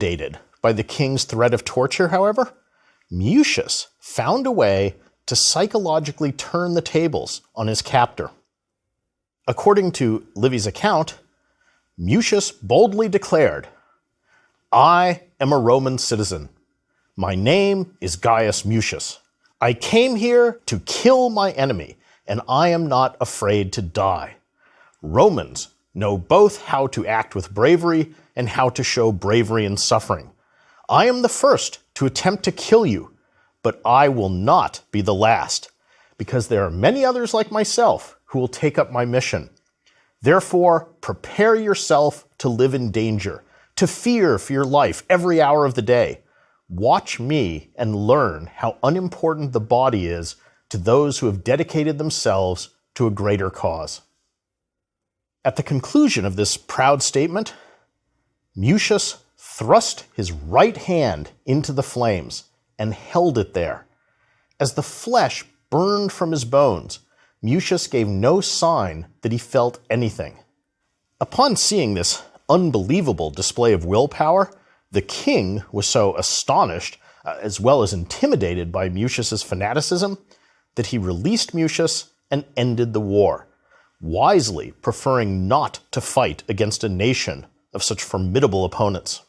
Intimidated by the king's threat of torture, however, Mucius found a way to psychologically turn the tables on his captor. According to Livy's account, Mucius boldly declared, "I am a Roman citizen. My name is Gaius Mucius. I came here to kill my enemy, and I am not afraid to die. Romans know both how to act with bravery and how to show bravery in suffering. I am the first to attempt to kill you, but I will not be the last, because there are many others like myself who will take up my mission. Therefore, prepare yourself to live in danger, to fear for your life every hour of the day. Watch me and learn how unimportant the body is to those who have dedicated themselves to a greater cause." At the conclusion of this proud statement, Mucius thrust his right hand into the flames and held it there. As the flesh burned from his bones, Mucius gave no sign that he felt anything. Upon seeing this unbelievable display of willpower, the king was so astonished, as well as intimidated by Mucius's fanaticism, that he released Mucius and ended the war, wisely preferring not to fight against a nation of such formidable opponents.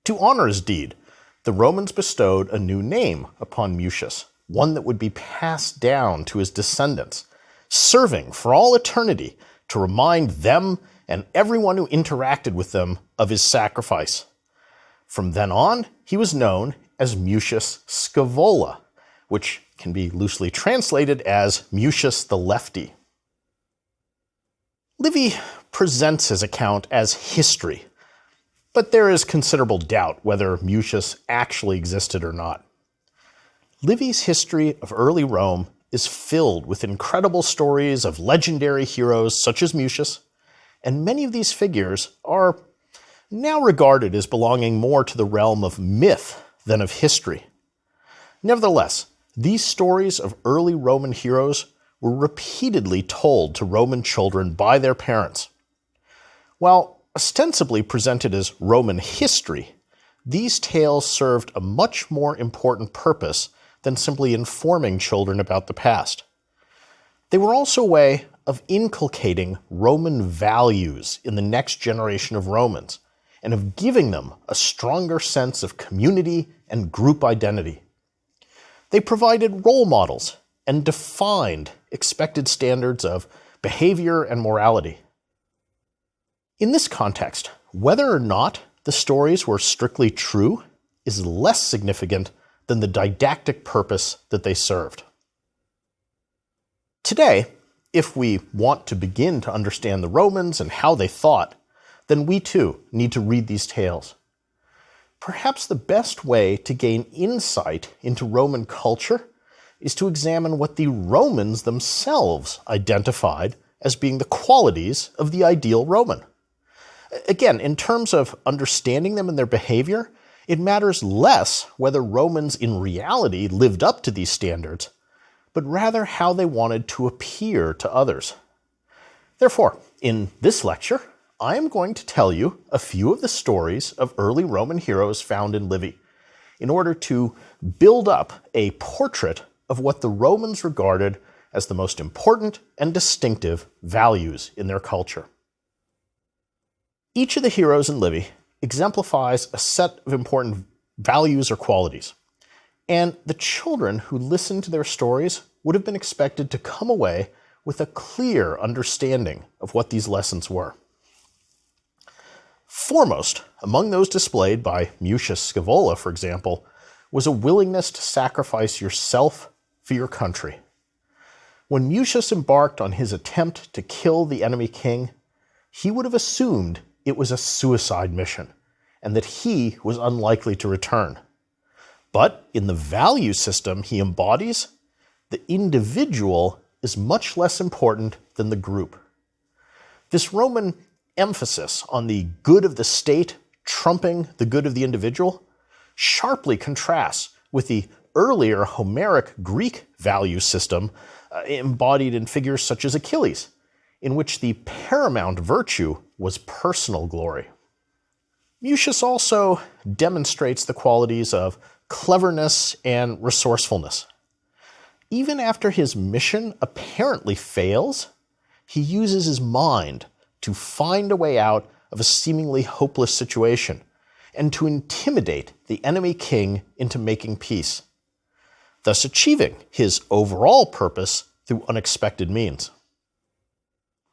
To honor his deed, the Romans bestowed a new name upon Mucius, one that would be passed down to his descendants, serving for all eternity to remind them and everyone who interacted with them of his sacrifice. From then on, he was known as Mucius Scaevola, which can be loosely translated as Mucius the Lefty. Livy presents his account as history, but there is considerable doubt whether Mucius actually existed or not. Livy's history of early Rome is filled with incredible stories of legendary heroes such as Mucius, and many of these figures are now regarded as belonging more to the realm of myth than of history. Nevertheless, these stories of early Roman heroes were repeatedly told to Roman children by their parents. While ostensibly presented as Roman history, these tales served a much more important purpose than simply informing children about the past. They were also a way of inculcating Roman values in the next generation of Romans, and of giving them a stronger sense of community and group identity. They provided role models and defined expected standards of behavior and morality. In this context, whether or not the stories were strictly true is less significant than the didactic purpose that they served. Today, if we want to begin to understand the Romans and how they thought, then we too need to read these tales. Perhaps the best way to gain insight into Roman culture is to examine what the Romans themselves identified as being the qualities of the ideal Roman. Again, in terms of understanding them and their behavior, it matters less whether Romans in reality lived up to these standards, but rather how they wanted to appear to others. Therefore, in this lecture, I am going to tell you a few of the stories of early Roman heroes found in Livy, in order to build up a portrait of what the Romans regarded as the most important and distinctive values in their culture. Each of the heroes in Livy exemplifies a set of important values or qualities, and the children who listened to their stories would have been expected to come away with a clear understanding of what these lessons were. Foremost among those displayed by Mucius Scaevola, for example, was a willingness to sacrifice yourself for your country. When Mucius embarked on his attempt to kill the enemy king, he would have assumed it was a suicide mission and that he was unlikely to return. But in the value system he embodies, the individual is much less important than the group. This Roman emphasis on the good of the state trumping the good of the individual sharply contrasts with the earlier Homeric Greek value system embodied in figures such as Achilles, in which the paramount virtue was personal glory. Mucius also demonstrates the qualities of cleverness and resourcefulness. Even after his mission apparently fails, he uses his mind to find a way out of a seemingly hopeless situation and to intimidate the enemy king into making peace, thus achieving his overall purpose through unexpected means.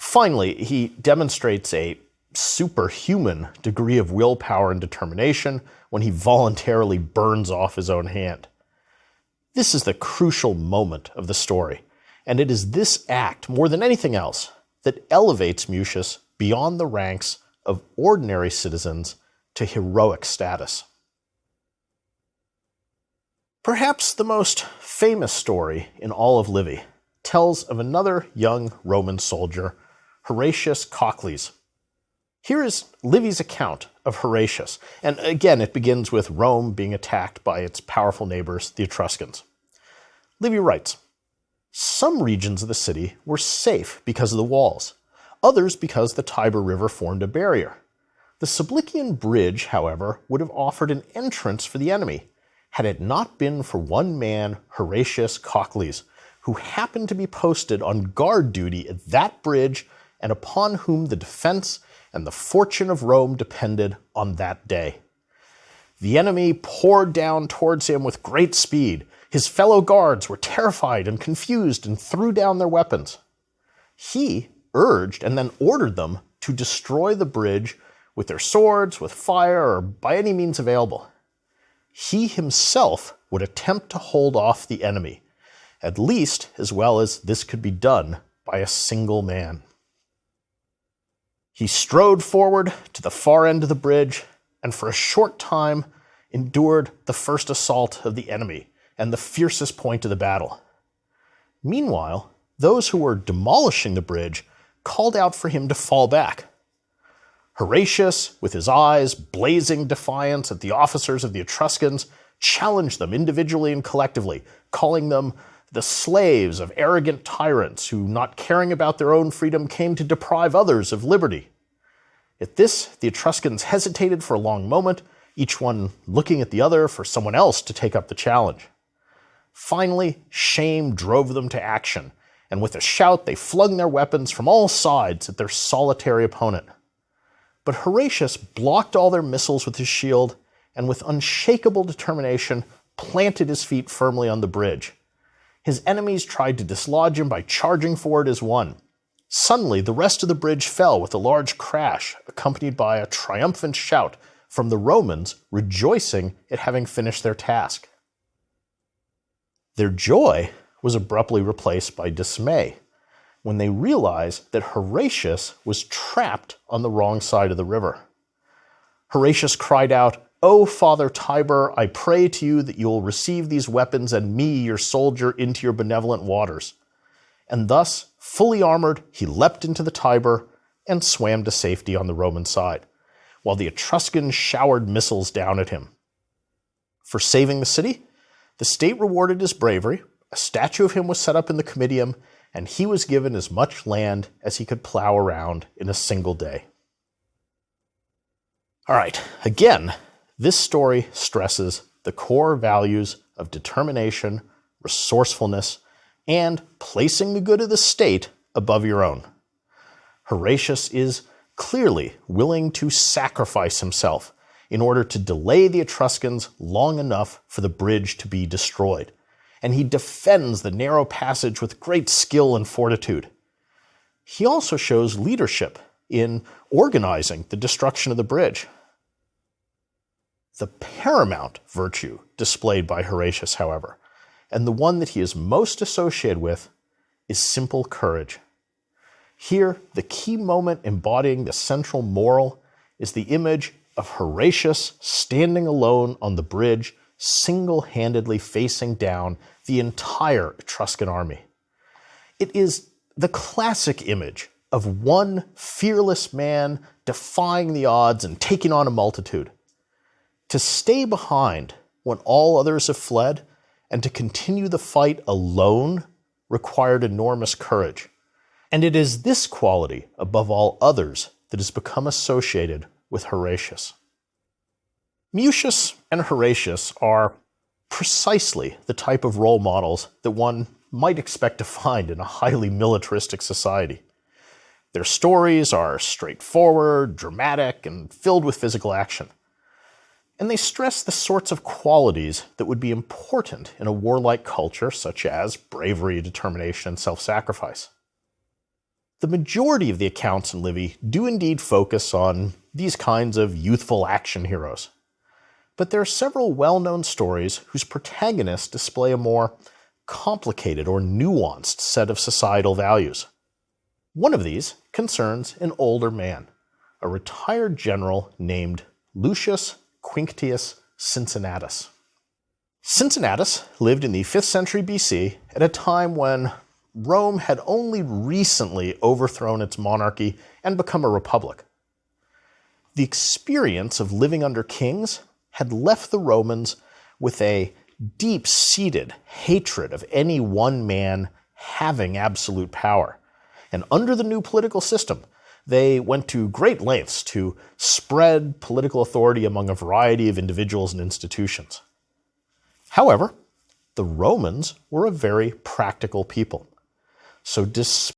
Finally, he demonstrates a superhuman degree of willpower and determination when he voluntarily burns off his own hand. This is the crucial moment of the story, and it is this act, more than anything else, that elevates Mucius beyond the ranks of ordinary citizens to heroic status. Perhaps the most famous story in all of Livy tells of another young Roman soldier, Horatius Cocles. Here is Livy's account of Horatius, and again it begins with Rome being attacked by its powerful neighbors, the Etruscans. Livy writes, "Some regions of the city were safe because of the walls, others because the Tiber River formed a barrier. The Sublician bridge, however, would have offered an entrance for the enemy, had it not been for one man, Horatius Cocles, who happened to be posted on guard duty at that bridge and upon whom the defense and the fortune of Rome depended on that day. The enemy poured down towards him with great speed. His fellow guards were terrified and confused and threw down their weapons. He urged and then ordered them to destroy the bridge with their swords, with fire, or by any means available. He himself would attempt to hold off the enemy, at least as well as this could be done by a single man. He strode forward to the far end of the bridge, and for a short time endured the first assault of the enemy and the fiercest point of the battle. Meanwhile, those who were demolishing the bridge called out for him to fall back. Horatius, with his eyes blazing defiance at the officers of the Etruscans, challenged them individually and collectively, calling them the slaves of arrogant tyrants who, not caring about their own freedom, came to deprive others of liberty. At this, the Etruscans hesitated for a long moment, each one looking at the other for someone else to take up the challenge. Finally, shame drove them to action, and with a shout they flung their weapons from all sides at their solitary opponent. But Horatius blocked all their missiles with his shield, and with unshakable determination planted his feet firmly on the bridge. His enemies tried to dislodge him by charging forward as one. Suddenly, the rest of the bridge fell with a large crash, accompanied by a triumphant shout from the Romans rejoicing at having finished their task. Their joy was abruptly replaced by dismay when they realized that Horatius was trapped on the wrong side of the river. Horatius cried out, "O Father Tiber, I pray to you that you will receive these weapons and me, your soldier, into your benevolent waters." And thus, fully armored, he leapt into the Tiber and swam to safety on the Roman side, while the Etruscans showered missiles down at him. For saving the city, the state rewarded his bravery, a statue of him was set up in the Comitium, and he was given as much land as he could plow around in a single day. All right, again, this story stresses the core values of determination, resourcefulness, and placing the good of the state above your own. Horatius is clearly willing to sacrifice himself in order to delay the Etruscans long enough for the bridge to be destroyed, and he defends the narrow passage with great skill and fortitude. He also shows leadership in organizing the destruction of the bridge. The paramount virtue displayed by Horatius, however, and the one that he is most associated with, is simple courage. Here, the key moment embodying the central moral is the image of Horatius standing alone on the bridge, single-handedly facing down the entire Etruscan army. It is the classic image of one fearless man defying the odds and taking on a multitude. To stay behind when all others have fled and to continue the fight alone required enormous courage. And it is this quality, above all others, that has become associated with Horatius. Mucius and Horatius are precisely the type of role models that one might expect to find in a highly militaristic society. Their stories are straightforward, dramatic, and filled with physical action. And they stress the sorts of qualities that would be important in a warlike culture, such as bravery, determination, and self-sacrifice. The majority of the accounts in Livy do indeed focus on these kinds of youthful action heroes. But there are several well-known stories whose protagonists display a more complicated or nuanced set of societal values. One of these concerns an older man, a retired general named Lucius Quinctius Cincinnatus. Cincinnatus lived in the 5th century BC at a time when Rome had only recently overthrown its monarchy and become a republic. The experience of living under kings had left the Romans with a deep-seated hatred of any one man having absolute power. And under the new political system, they went to great lengths to spread political authority among a variety of individuals and institutions. However, the Romans were a very practical people. So despite